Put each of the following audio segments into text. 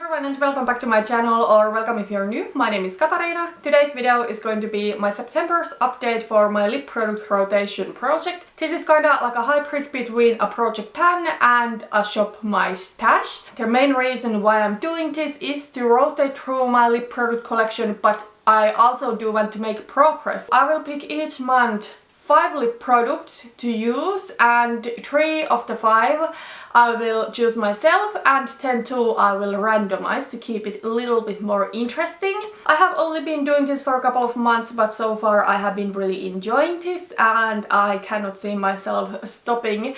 everyone and welcome back to my channel, or welcome if you're new. My name is Katarina. Today's video is going to be my September's update for my lip product rotation project. This is kinda like a hybrid between a project pan and a shop my stash. The main reason why I'm doing this is to rotate through my lip product collection, but I also do want to make progress. I will pick each month 5 lip products to use, and 3 of the 5 I will choose myself, and then 2 I will randomize to keep it a little bit more interesting. I have only been doing this for a couple of months, but so far I have been really enjoying this and I cannot see myself stopping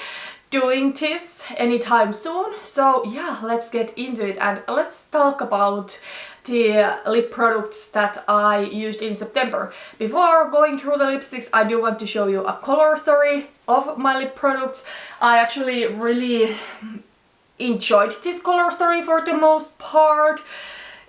doing this anytime soon. So yeah, let's get into it and let's talk about the lip products that I used in September. Before going through the lipsticks, I do want to show you a color story of my lip products. I actually really enjoyed this color story for the most part.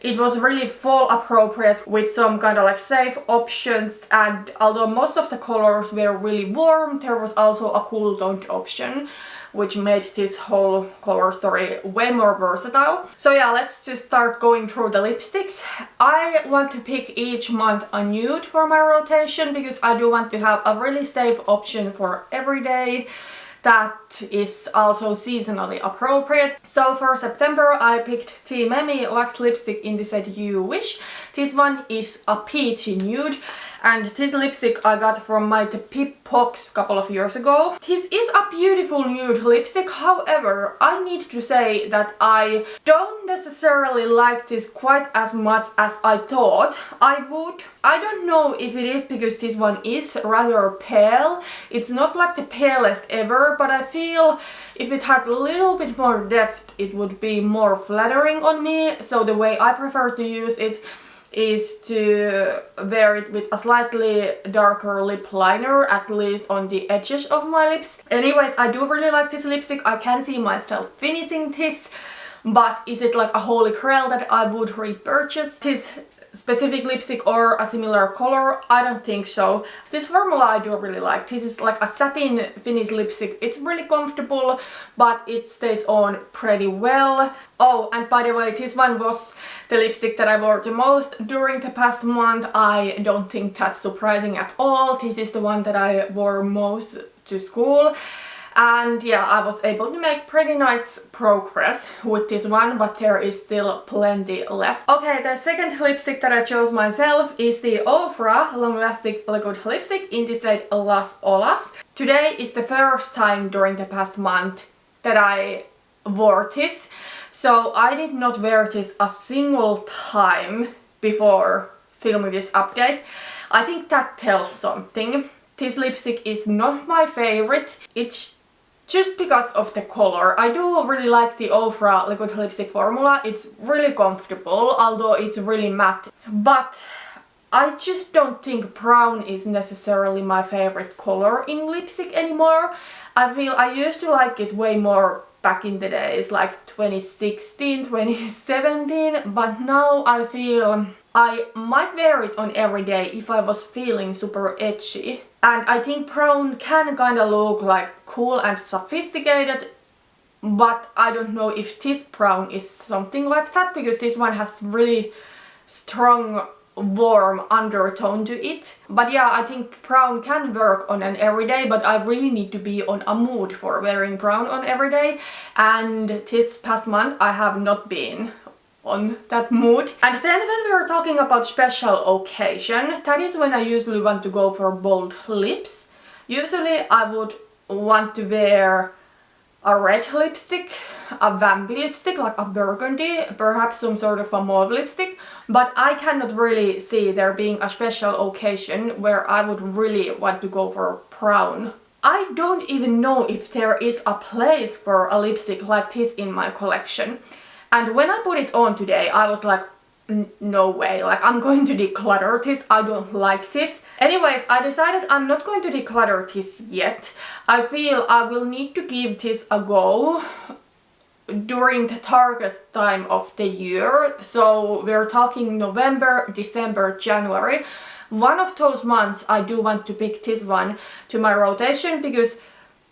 It was really fall appropriate with some kind of like safe options, and although most of the colors were really warm, there was also a cool toned option, which made this whole color story way more versatile. So yeah, let's just start going through the lipsticks. I want to pick each month a nude for my rotation because I do want to have a really safe option for every day that is also seasonally appropriate. So for September I picked the Memi Luxe lipstick in the set You Wish. This one is a peachy nude, and this lipstick I got from my Pip box a couple of years ago. This is a beautiful nude lipstick, however I need to say that I don't necessarily like this quite as much as I thought I would. I don't know if it is because this one is rather pale. It's not like the palest ever, but I feel if it had a little bit more depth it would be more flattering on me. So the way I prefer to use it is to wear it with a slightly darker lip liner, at least on the edges of my lips. Anyways, I do really like this lipstick. I can see myself finishing this, but is it like a holy grail that I would repurchase this specific lipstick or a similar color? I don't think so. This formula I do really like. This is like a satin finish lipstick. It's really comfortable, but it stays on pretty well. Oh, and by the way, this one was the lipstick that I wore the most during the past month. I don't think that's surprising at all. This is the one that I wore most to school. And yeah, I was able to make pretty nice progress with this one, but there is still plenty left. Okay, the second lipstick that I chose myself is the Ofra long-lasting liquid lipstick in the shade Olas. Today is the first time during the past month that I wore this, so I did not wear this a single time before filming this update. I think that tells something. This lipstick is not my favorite. It's just because of the color. I do really like the Ofra liquid lipstick formula. It's really comfortable, although it's really matte. But I just don't think brown is necessarily my favorite color in lipstick anymore. I feel I used to like it way more back in the days, like 2016, 2017, but now I feel I might wear it on every day if I was feeling super edgy. And I think brown can kinda look like cool and sophisticated, but I don't know if this brown is something like that, because this one has really strong warm undertone to it. But yeah, I think brown can work on an everyday, but I really need to be on a mood for wearing brown on everyday, and this past month I have not been on that mood. And then when we are talking about special occasion, that is when I usually want to go for bold lips. Usually I would want to wear a red lipstick, a vampy lipstick, like a burgundy, perhaps some sort of a mauve lipstick, but I cannot really see there being a special occasion where I would really want to go for brown. I don't even know if there is a place for a lipstick like this in my collection. And when I put it on today, I was like, no way, like I'm going to declutter this, I don't like this. Anyways, I decided I'm not going to declutter this yet. I feel I will need to give this a go during the darkest time of the year. So we're talking November, December, January. One of those months I do want to pick this one to my rotation, because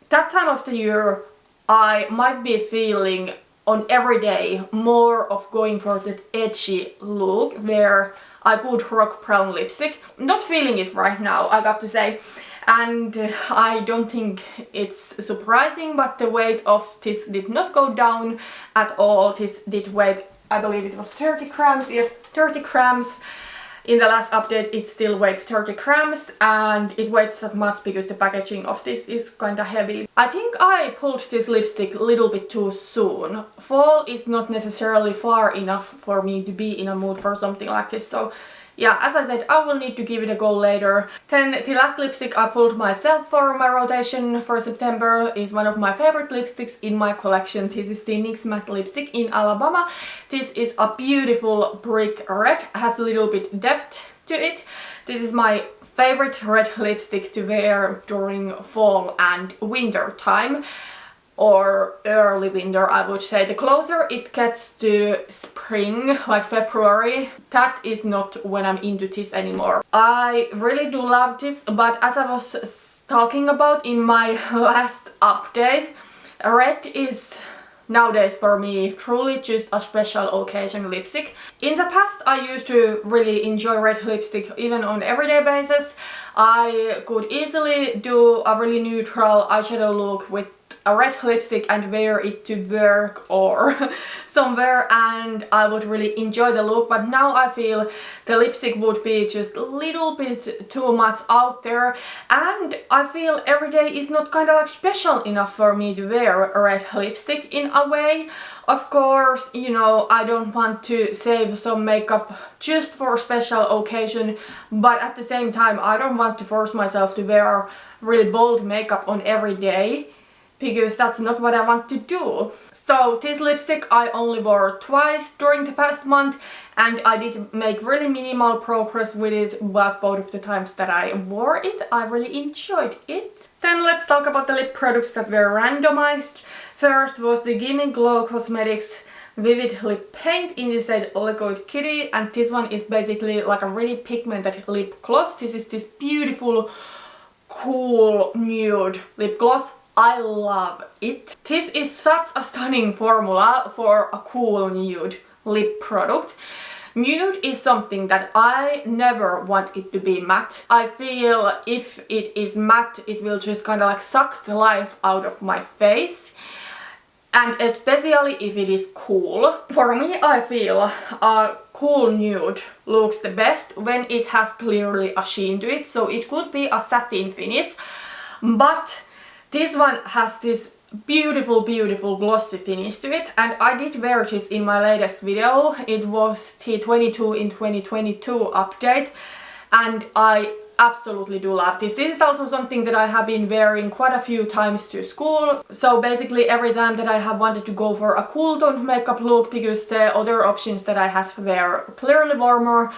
that time of the year I might be feeling on every day more of going for that edgy look where I could rock brown lipstick. Not feeling it right now, I got to say. And I don't think it's surprising, but the weight of this did not go down at all. This did weigh, I believe it was 30 grams, yes, 30 grams. In the last update it still weighs 30 grams and it weighs that much because the packaging of this is kinda heavy. I think I pulled this lipstick a little bit too soon. Fall is not necessarily far enough for me to be in a mood for something like this, so yeah, as I said, I will need to give it a go later. Then the last lipstick I pulled myself for my rotation for September is one of my favorite lipsticks in my collection. This is the NYX Matte lipstick in Alabama. This is a beautiful brick red, has a little bit depth to it. This is my favorite red lipstick to wear during fall and winter time. Or early winter, I would say. The closer it gets to spring, like February, that is not when I'm into this anymore. I really do love this, but as I was talking about in my last update, red is nowadays for me truly just a special occasion lipstick. In the past I used to really enjoy red lipstick even on everyday basis. I could easily do a really neutral eyeshadow look with a red lipstick and wear it to work or somewhere and I would really enjoy the look, but now I feel the lipstick would be just a little bit too much out there and I feel every day is not kind of like special enough for me to wear a red lipstick in a way. Of course, you know, I don't want to save some makeup just for a special occasion, but at the same time I don't want to force myself to wear really bold makeup on every day, because that's not what I want to do. So this lipstick I only wore twice during the past month and I did make really minimal progress with it, but both of the times that I wore it I really enjoyed it. Then let's talk about the lip products that were randomized. First was the Gimme Glow Cosmetics Vivid Lip Paint in the shade Liquid Kitty, and this one is basically like a really pigmented lip gloss. This is this beautiful cool nude lip gloss. I love it. This is such a stunning formula for a cool nude lip product. Nude is something that I never want it to be matte. I feel if it is matte it will just kind of like suck the life out of my face. And especially if it is cool. For me I feel a cool nude looks the best when it has clearly a sheen to it. So it could be a satin finish, but this one has this beautiful glossy finish to it and I did wear this in my latest video. It was the 22 in 2022 update and I absolutely do love this. This is also something that I have been wearing quite a few times to school. So basically every time that I have wanted to go for a cool toned makeup look, because the other options that I had were clearly warmer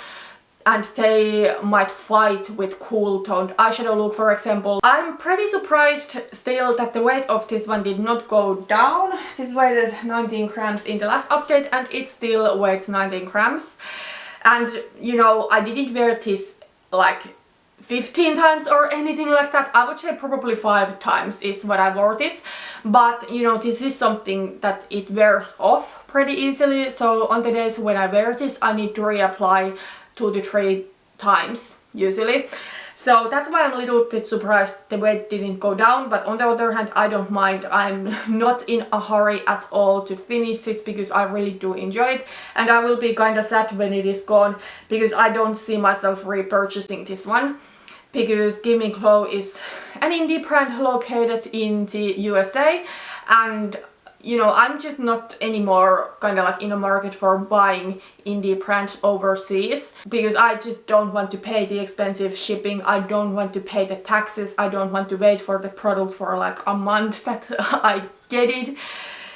and they might fight with cool toned eyeshadow look, for example. I'm pretty surprised still that the weight of this one did not go down. This weighed 19 grams in the last update and it still weighs 19 grams. And you know, I didn't wear this like 15 times or anything like that. I would say probably 5 times is what I wore this. But you know, this is something that it wears off pretty easily. So on the days when I wear this I need to reapply 2 to 3 times usually. So that's why I'm a little bit surprised the weight didn't go down, but on the other hand I don't mind. I'm not in a hurry at all to finish this because I really do enjoy it and I will be kinda sad when it is gone because I don't see myself repurchasing this one, because Gimme Glow is an indie brand located in the USA and you know, I'm just not anymore kind of like in a market for buying indie brands overseas, because I just don't want to pay the expensive shipping, I don't want to pay the taxes, I don't want to wait for the product for like a month that I get it.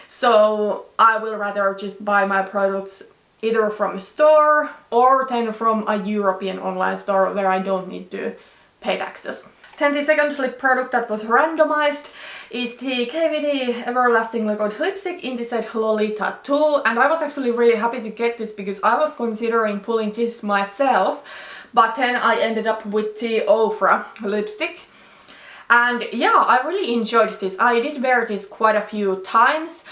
So I will rather just buy my products either from a store or then from a European online store where I don't need to pay taxes. Then the second lip product that was randomized is the KVD Everlasting Liquid Lipstick in the set Lolita 2, and I was actually really happy to get this because I was considering pulling this myself, but then I ended up with the Ofra lipstick. And yeah, I really enjoyed this. I did wear this quite a few times.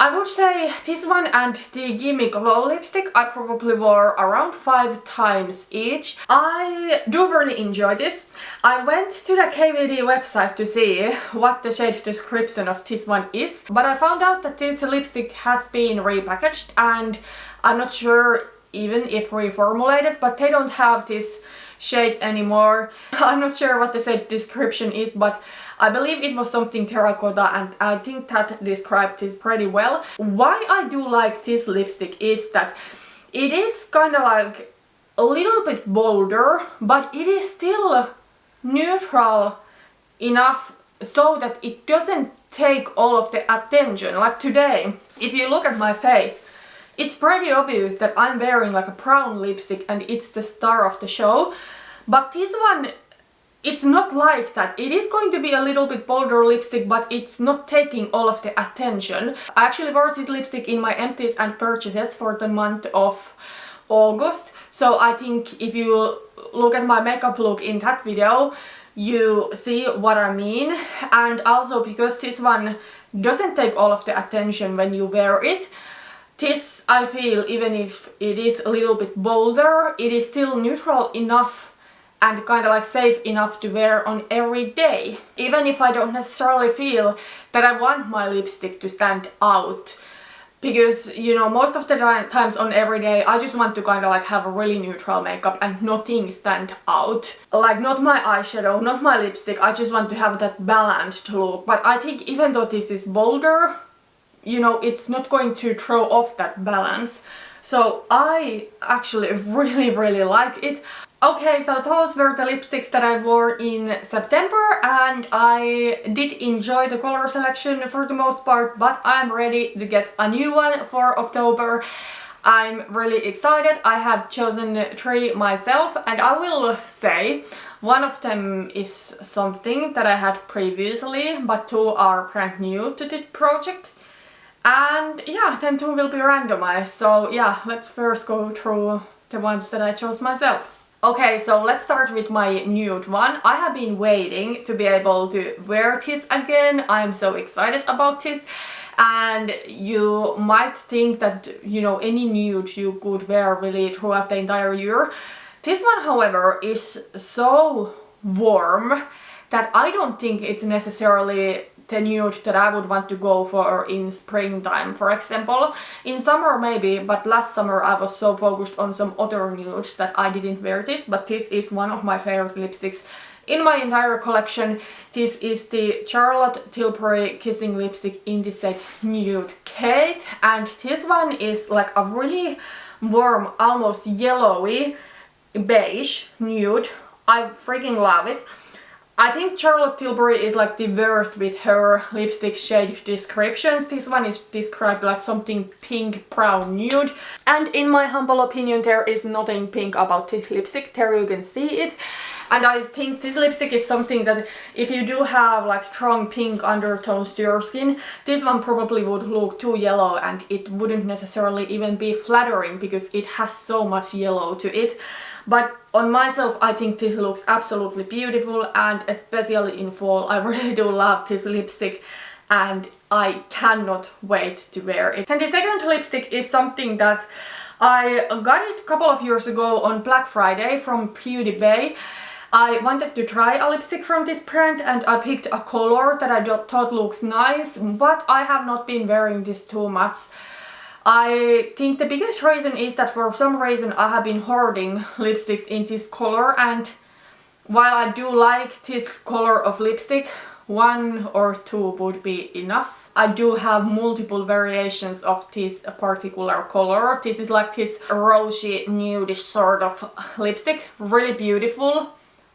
I would say this one and the Gimme Glow lipstick I probably wore around 5 times each. I do really enjoy this. I went to the KVD website to see what the shade description of this one is, but I found out that this lipstick has been repackaged and I'm not sure even if reformulated, but they don't have this shade anymore. I'm not sure what the shade description is, but I believe it was something terracotta and I think that described this pretty well. Why I do like this lipstick is that it is kind of like a little bit bolder, but it is still neutral enough so that it doesn't take all of the attention. Like today, if you look at my face, it's pretty obvious that I'm wearing like a brown lipstick and it's the star of the show. But this one, it's not like that. It is going to be a little bit bolder lipstick, but it's not taking all of the attention. I actually wore this lipstick in my empties and purchases for the month of August. So I think if you look at my makeup look in that video, you see what I mean. And also because this one doesn't take all of the attention when you wear it, this I feel, even if it is a little bit bolder, it is still neutral enough and kind of like safe enough to wear on every day. Even if I don't necessarily feel that I want my lipstick to stand out. Because, you know, most of the times on every day I just want to kind of like have a really neutral makeup and nothing stand out. Like not my eyeshadow, not my lipstick, I just want to have that balanced look. But I think even though this is bolder, you know, it's not going to throw off that balance. So I actually really like it. Okay, so those were the lipsticks that I wore in September and I did enjoy the color selection for the most part, but I'm ready to get a new one for October. I'm really excited. I have chosen 3 myself and I will say one of them is something that I had previously, but 2 are brand new to this project. And yeah, then 2 will be randomized. So yeah, let's first go through the ones that I chose myself. Okay, so let's start with my nude one. I have been waiting to be able to wear this again. I'm so excited about this. And you might think that, you know, any nude you could wear really throughout the entire year. This one, however, is so warm that I don't think it's necessarily the nude that I would want to go for in springtime, for example. In summer maybe, but last summer I was so focused on some other nudes that I didn't wear this, but this is one of my favorite lipsticks in my entire collection. This is the Charlotte Tilbury Kissing Lipstick in the set Nude Cake, and this one is like a really warm, almost yellowy beige nude. I freaking love it. I think Charlotte Tilbury is like the worst with her lipstick shade descriptions. This one is described like something pink, brown, nude. And in my humble opinion, there is nothing pink about this lipstick. There you can see it. And I think this lipstick is something that if you do have like strong pink undertones to your skin, this one probably would look too yellow and it wouldn't necessarily even be flattering because it has so much yellow to it. But on myself, I think this looks absolutely beautiful, and especially in fall, I really do love this lipstick and I cannot wait to wear it. And the second lipstick is something that I got it a couple of years ago on Black Friday from Beauty Bay. I wanted to try a lipstick from this brand and I picked a color that I thought looks nice, but I have not been wearing this too much. I think the biggest reason is that for some reason I have been hoarding lipsticks in this color, and while I do like this color of lipstick, 1 or 2 would be enough. I do have multiple variations of this particular color. This is like this rosy nudish sort of lipstick, really beautiful,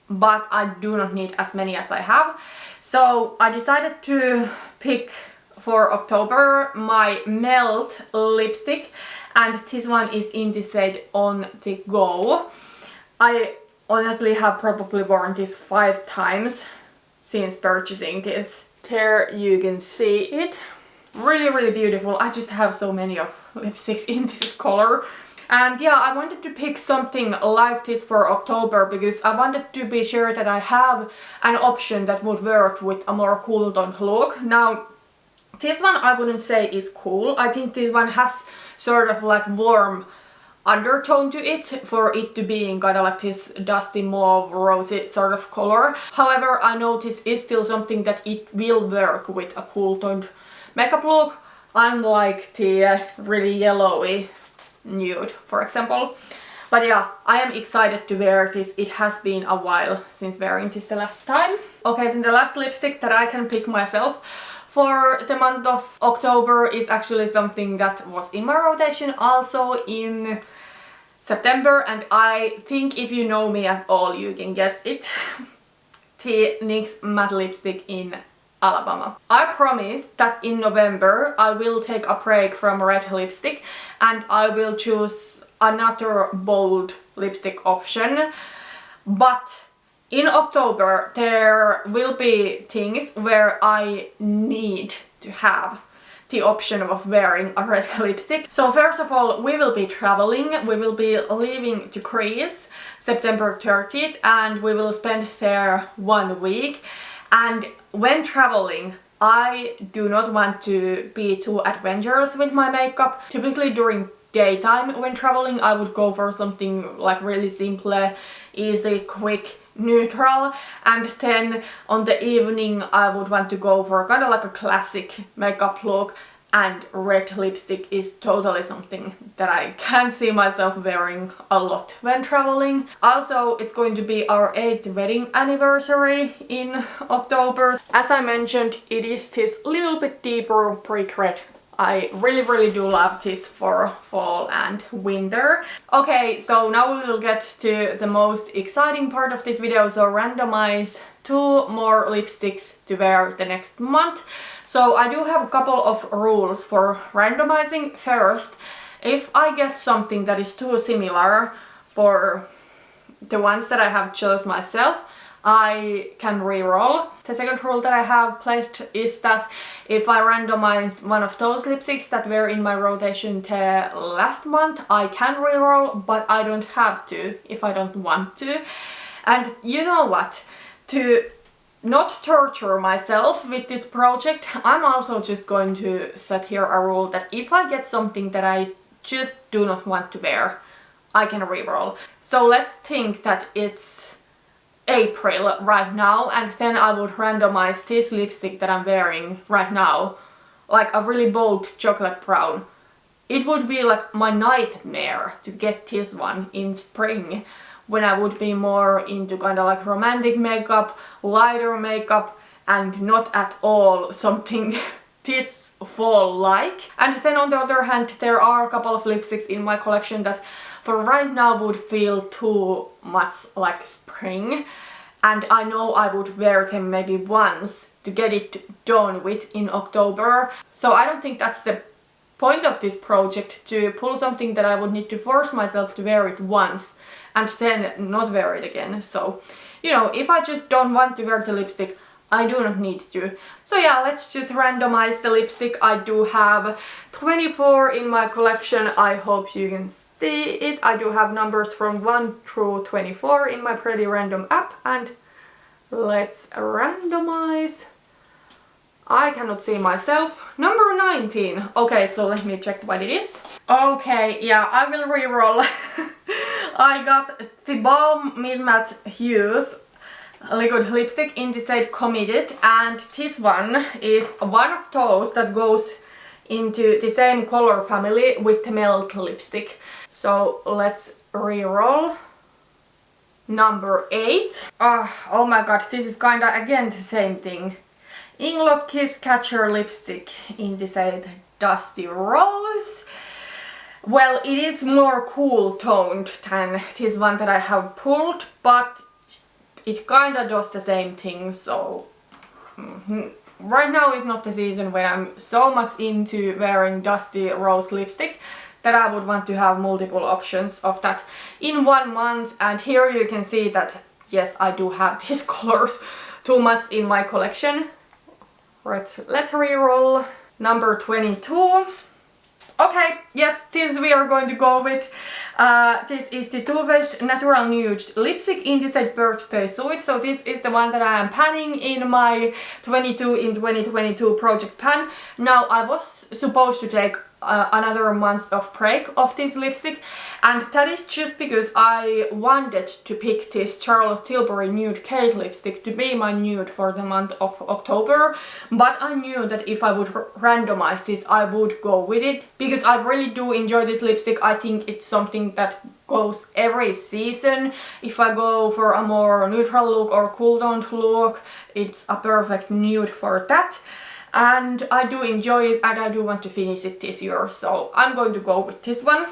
but I do not need as many as I have. So I decided to pick for October my Melt lipstick, and this one is in the shade On The Go. I honestly have probably worn this 5 times since purchasing this. There you can see it. Really beautiful. I just have so many of lipsticks in this color. And yeah, I wanted to pick something like this for October because I wanted to be sure that I have an option that would work with a more cool toned look. Now, This one I wouldn't say is cool. I think this one has sort of like warm undertone to it for it to be in kind of like this dusty mauve rosy sort of color. However, I know this is still something that it will work with a cool toned makeup look, unlike the really yellowy nude, for example. But yeah, I am excited to wear this. It has been a while since wearing this the last time. Okay, then the last lipstick that I can pick myself for the month of October is actually something that was in my rotation also in September, and I think if you know me at all you can guess it. The NYX matte lipstick in Alabama. I promised that in November I will take a break from red lipstick and I will choose another bold lipstick option, but in October there will be things where I need to have the option of wearing a red lipstick. So first of all, we will be traveling. We will be leaving to Greece September 30th and we will spend there 1 week. And when traveling, I do not want to be too adventurous with my makeup. Typically during daytime when traveling I would go for something like really simple, easy, quick, neutral, and then on the evening I would want to go for kind of like a classic makeup look, and red lipstick is totally something that I can see myself wearing a lot when traveling. Also, it's going to be our 8th wedding anniversary in October. As I mentioned, it is this little bit deeper brick red. I really do love this for fall and winter. Okay, so now we will get to the most exciting part of this video, so randomize 2 more lipsticks to wear the next month. So I do have a couple of rules for randomizing. First, if I get something that is too similar for the ones that I have chose myself, I can reroll. The second rule that I have placed is that if I randomize one of those lipsticks that were in my rotation the last month, I can reroll, but I don't have to if I don't want to. And you know what? To not torture myself with this project, I'm also just going to set here a rule that if I get something that I just do not want to wear, I can reroll. So let's think that it's April right now, and then I would randomize this lipstick that I'm wearing right now, like a really bold chocolate brown. It would be like my nightmare to get this one in spring, when I would be more into kind of like romantic makeup, lighter makeup, and not at all something this fall-like. And then on the other hand, there are a couple of lipsticks in my collection that for right now would feel too much like spring, and I know I would wear them maybe once to get it done with in October. So I don't think that's the point of this project, to pull something that I would need to force myself to wear it once and then not wear it again. So, you know, if I just don't want to wear the lipstick, I do not need to. So yeah, let's just randomize the lipstick. I do have 24 in my collection. I hope you can see it. I do have numbers from 1 through 24 in my Pretty Random app, and let's randomize. I cannot see myself. Number 19. Okay, so let me check what it is. Okay, yeah, I will reroll. I got the Balm Mid Matte Hues liquid lipstick in the shade Committed, and this one is one of those that goes into the same color family with the Melt lipstick. So let's reroll. Number 8. Oh my god, this is kinda again the same thing. Inglot Kiss Catcher lipstick in the shade Dusty Rose. Well, it is more cool toned than this one that I have pulled, but it kinda does the same thing, so right now is not the season when I'm so much into wearing Dusty Rose lipstick that I would want to have multiple options of that in 1 month. And here you can see that yes, I do have these colors too much in my collection. Right, let's reroll. Number 22. Okay, yes, this we are going to go with. This is the Too Faced Natural Nude Lipstick in the set birthday suite. So this is the one that I am panning in my 22 in 2022 project pan. Now I was supposed to take another month of break of this lipstick, and that is just because I wanted to pick this Charlotte Tilbury Nude Cake lipstick to be my nude for the month of October, but I knew that if I would randomize this I would go with it because I really do enjoy this lipstick. I think it's something that goes every season. If I go for a more neutral look or cool toned look, it's a perfect nude for that. And I do enjoy it and I do want to finish it this year, so I'm going to go with this one.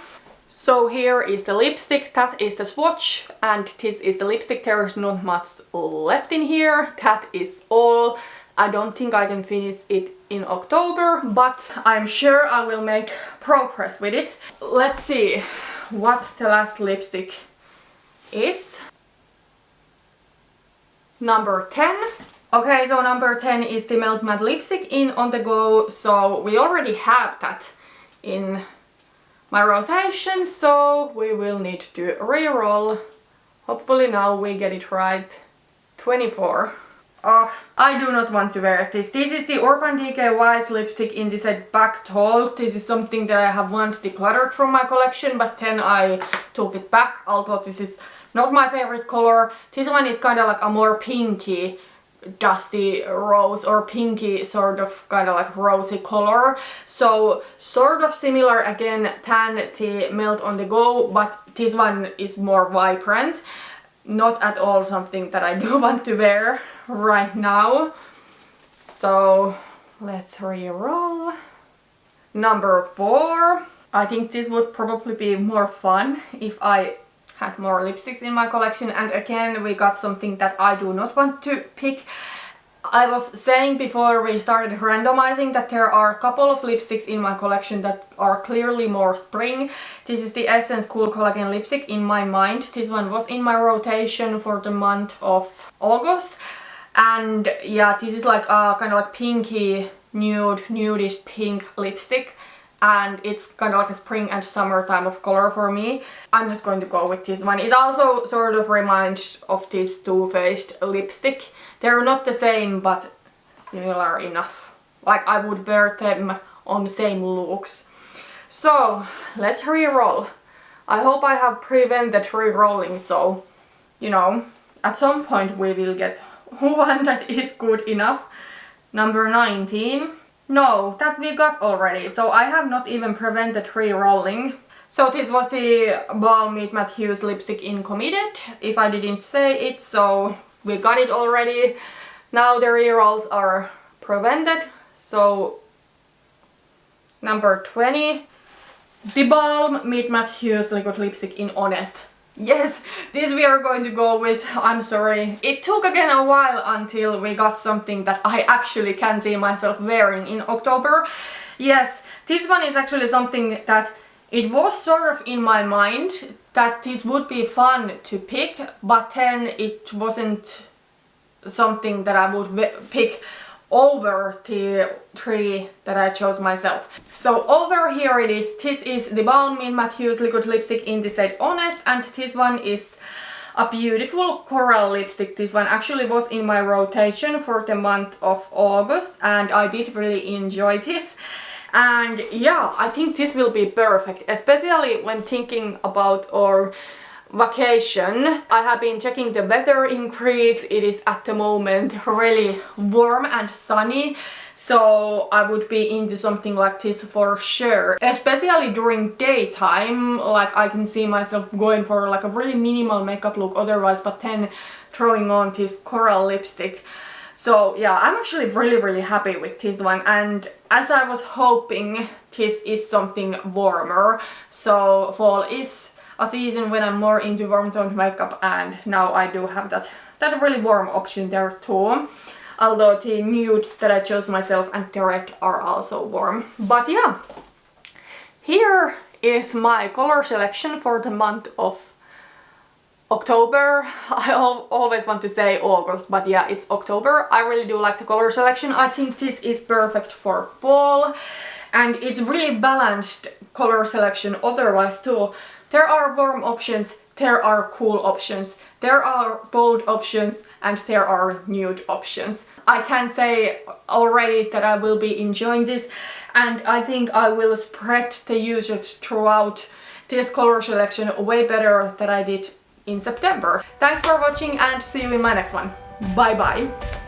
So here is the lipstick, that is the swatch, and this is the lipstick. There is not much left in here, that is all. I don't think I can finish it in October, but I'm sure I will make progress with it. Let's see what the last lipstick is. Number 10. Okay, so number 10 is the Melt Matte Lipstick in On The Go, so we already have that in my rotation, so we will need to re-roll. Hopefully now we get it right. 24. Oh, I do not want to wear this. This is the Urban Decay Wise lipstick in the set Back Tall. This is something that I have once decluttered from my collection, but then I took it back, although this is not my favorite color. This one is kind of like a more pinky, dusty rose or pinky sort of kind of like rosy color, so sort of similar again than the Melt On The Go, but this one is more vibrant. Not at all something that I do want to wear right now. So let's re-roll. Number 4. I think this would probably be more fun if I had more lipsticks in my collection, and again we got something that I do not want to pick. I was saying before we started randomizing that there are a couple of lipsticks in my collection that are clearly more spring. This is the Essence Cool Collagen lipstick in my mind. This one was in my rotation for the month of August, and yeah, this is like a kind of like pinky nudish pink lipstick, and it's kind of like a spring and summertime of color for me. I'm not going to go with this one. It also sort of reminds of this Too Faced lipstick. They're not the same, but similar enough. Like I would wear them on the same looks. So let's re-roll. I hope I have prevented re-rolling, so you know, at some point we will get one that is good enough. Number 19. No, that we got already, so I have not even prevented re-rolling. So this was the Balm Meet Matte Hues lipstick in Committed, if I didn't say it, so we got it already. Now the re-rolls are prevented, so number 20. The Balm Meet Matte Hues liquid lipstick in Honest. Yes, this we are going to go with. I'm sorry. It took again a while until we got something that I actually can see myself wearing in October. Yes, this one is actually something that it was sort of in my mind that this would be fun to pick, but then it wasn't something that I would pick over the 3 that I chose myself. So over here it is. This is the Balm Meet Matte Hues liquid lipstick in the shade Honest, and this one is a beautiful coral lipstick. This one actually was in my rotation for the month of August, and I did really enjoy this. And yeah, I think this will be perfect, especially when thinking about our vacation. I have been checking the weather in Greece. It is at the moment really warm and sunny, so I would be into something like this for sure, especially during daytime. Like I can see myself going for like a really minimal makeup look otherwise, but then throwing on this coral lipstick. So yeah, I'm actually really happy with this one, and as I was hoping, this is something warmer. So fall is a season when I'm more into warm toned makeup, and now I do have that really warm option there too. Although the nude that I chose myself and the red are also warm. But yeah, here is my color selection for the month of October. I always want to say August, but yeah, it's October. I really do like the color selection. I think this is perfect for fall. and it's really balanced color selection otherwise too. There are warm options, there are cool options, there are bold options, and there are nude options. I can say already that I will be enjoying this, and I think I will spread the usage throughout this color selection way better than I did in September. Thanks for watching and see you in my next one. Bye bye!